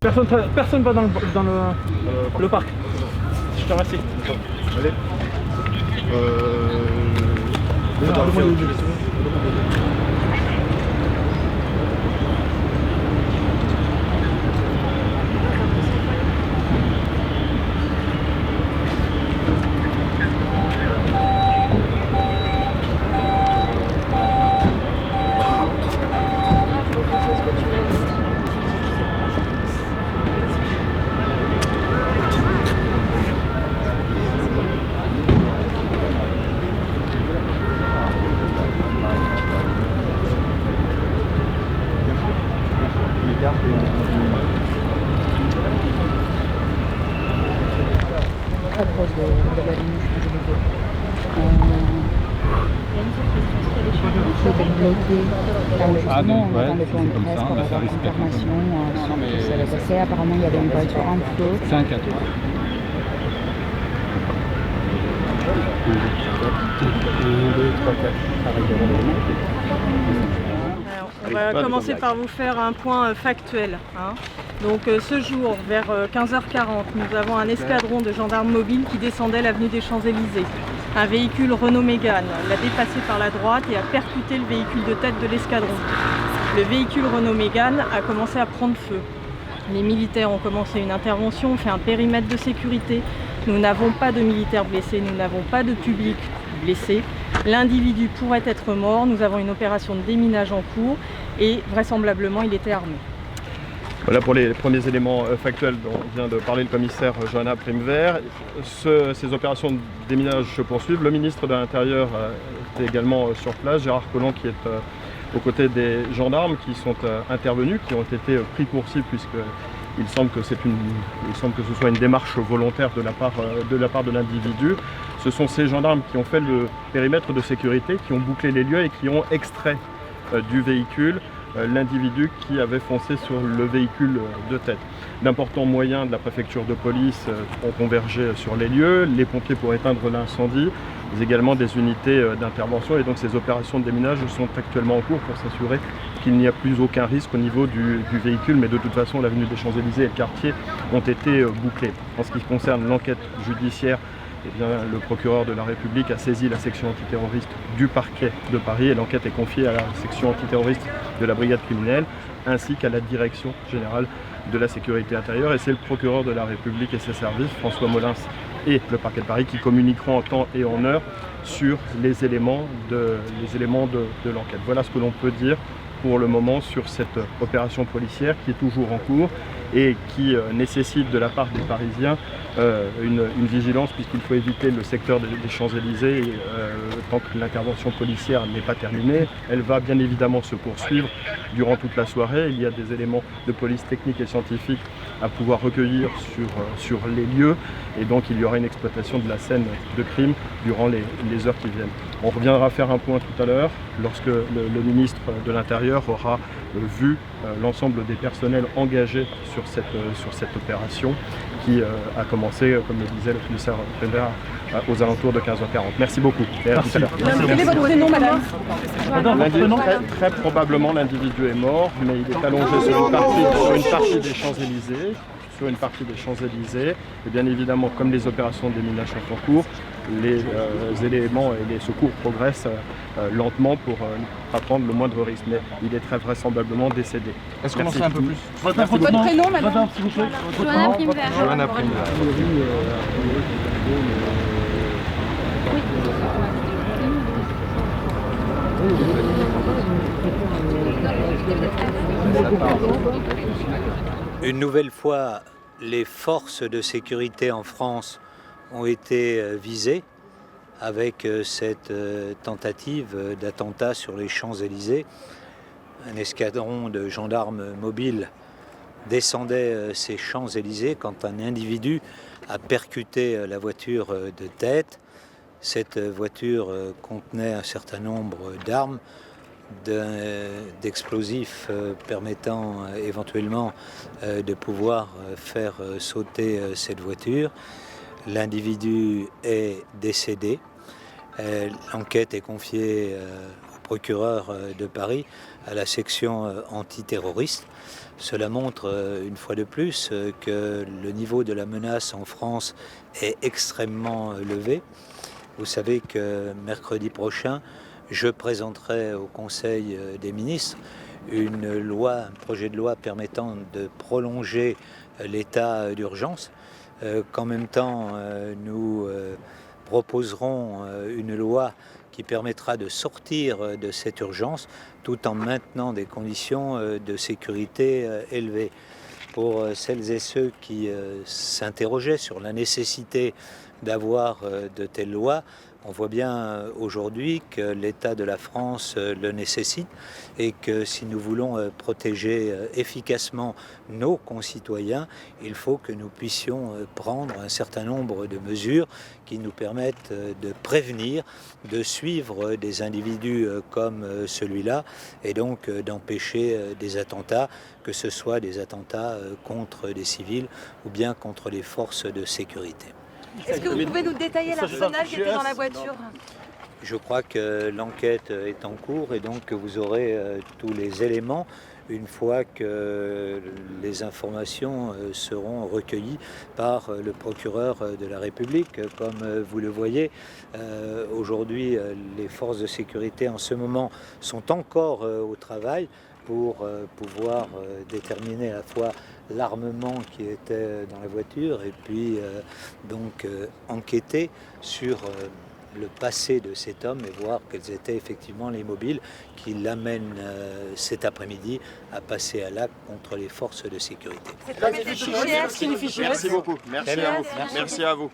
Personne va dans le parc. Je te remercie. Allez. Ah donc ouais, c'est comme ça, on a service information. Apparemment il y avait une voiture en feu. 5 à 3. On va commencer par vous faire un point factuel. Donc ce jour, vers 15h40, nous avons un escadron de gendarmes mobiles qui descendait l'avenue des Champs-Élysées. Un véhicule Renault Mégane l'a dépassé par la droite et a percuté le véhicule de tête de l'escadron. Le véhicule Renault Mégane a commencé à prendre feu. Les militaires ont commencé une intervention, ont fait un périmètre de sécurité. Nous n'avons pas de militaires blessés, nous n'avons pas de public blessé. L'individu pourrait être mort, nous avons une opération de déminage en cours et vraisemblablement il était armé. Voilà pour les premiers éléments factuels dont vient de parler le commissaire Johanna Primevert. Ces opérations de déminage se poursuivent. Le ministre de l'Intérieur était également sur place, Gérard Collomb, qui est aux côtés des gendarmes qui sont intervenus, qui ont été pris pour cible puisqu'il semble que ce soit une démarche volontaire de la part de l'individu. Ce sont ces gendarmes qui ont fait le périmètre de sécurité, qui ont bouclé les lieux et qui ont extrait du véhicule l'individu qui avait foncé sur le véhicule de tête. D'importants moyens de la préfecture de police ont convergé sur les lieux, les pompiers pour éteindre l'incendie, mais également des unités d'intervention, et donc ces opérations de déminage sont actuellement en cours pour s'assurer qu'il n'y a plus aucun risque au niveau du véhicule, mais de toute façon l'avenue des Champs-Élysées et le quartier ont été bouclés. En ce qui concerne l'enquête judiciaire, eh bien, le procureur de la République a saisi la section antiterroriste du parquet de Paris et l'enquête est confiée à la section antiterroriste de la brigade criminelle ainsi qu'à la direction générale de la sécurité intérieure, et c'est le procureur de la République et ses services, François Molins et le parquet de Paris, qui communiqueront en temps et en heure sur les éléments de l'enquête. Voilà ce que l'on peut dire pour le moment sur cette opération policière qui est toujours en cours et qui nécessite de la part des Parisiens une vigilance, puisqu'il faut éviter le secteur des Champs-Élysées tant que l'intervention policière n'est pas terminée. Elle va bien évidemment se poursuivre durant toute la soirée. Il y a des éléments de police technique et scientifique à pouvoir recueillir sur les lieux, et donc il y aura une exploitation de la scène de crime durant les heures qui viennent. On reviendra faire un point tout à l'heure lorsque le ministre de l'Intérieur aura vu l'ensemble des personnels engagés sur cette opération qui a commencé, comme le disait le commissaire Prévert, aux alentours de 15h40. Merci beaucoup. Et à tout à l'heure. Quel est votre prénom, madame? Très probablement l'individu est mort, mais il est allongé sur une partie des Champs-Élysées. Et bien évidemment, comme les opérations de déminage sont en cours, les éléments et les secours progressent lentement pour ne pas prendre le moindre risque, mais il est très vraisemblablement décédé. Est-ce qu'on en sait un peu plus? Votre prénom, madame? Johanna Primevert. Johanna Primevert. Une nouvelle fois, les forces de sécurité en France ont été visées avec cette tentative d'attentat sur les Champs-Élysées. Un escadron de gendarmes mobiles descendait ces Champs-Élysées quand un individu a percuté la voiture de tête. Cette voiture contenait un certain nombre d'armes, d'explosifs permettant éventuellement de pouvoir faire sauter cette voiture. L'individu est décédé. L'enquête est confiée au procureur de Paris à la section antiterroriste. Cela montre une fois de plus que le niveau de la menace en France est extrêmement élevé. Vous savez que mercredi prochain, je présenterai au Conseil des ministres un projet de loi permettant de prolonger l'état d'urgence, qu'en même temps nous proposerons une loi qui permettra de sortir de cette urgence tout en maintenant des conditions de sécurité élevées. Pour celles et ceux qui s'interrogeaient sur la nécessité d'avoir de telles lois, on voit bien aujourd'hui que l'état de la France le nécessite et que si nous voulons protéger efficacement nos concitoyens, il faut que nous puissions prendre un certain nombre de mesures qui nous permettent de prévenir, de suivre des individus comme celui-là et donc d'empêcher des attentats, que ce soit des attentats contre des civils ou bien contre les forces de sécurité. Est-ce que vous pouvez nous détailler l'arsenal qui était dans la voiture ? Je crois que l'enquête est en cours et donc que vous aurez tous les éléments une fois que les informations seront recueillies par le procureur de la République. Comme vous le voyez, aujourd'hui, les forces de sécurité en ce moment sont encore au travail pour pouvoir déterminer à la fois l'armement qui était dans la voiture et puis donc enquêter sur le passé de cet homme et voir quels étaient effectivement les mobiles qui l'amènent cet après-midi à passer à l'acte contre les forces de sécurité. Merci beaucoup. Merci à vous. Merci à vous.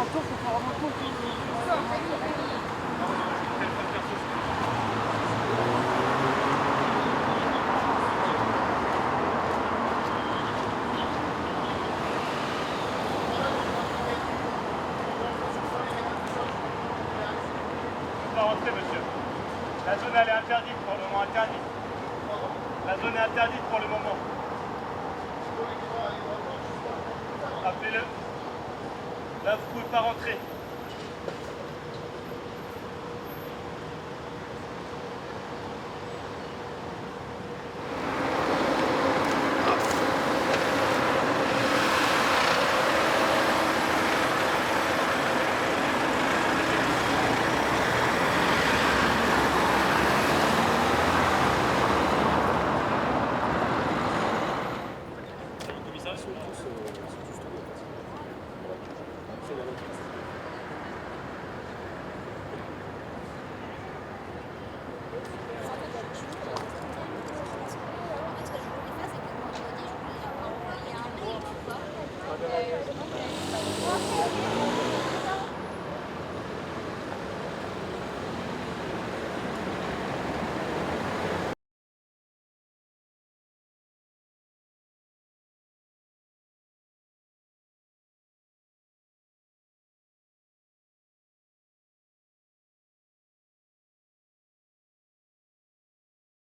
Rentrez, monsieur. La zone elle est interdite pour le moment, interdite. La zone est interdite pour le moment. Appelez-le. Là, vous ne pouvez pas rentrer. Thank you.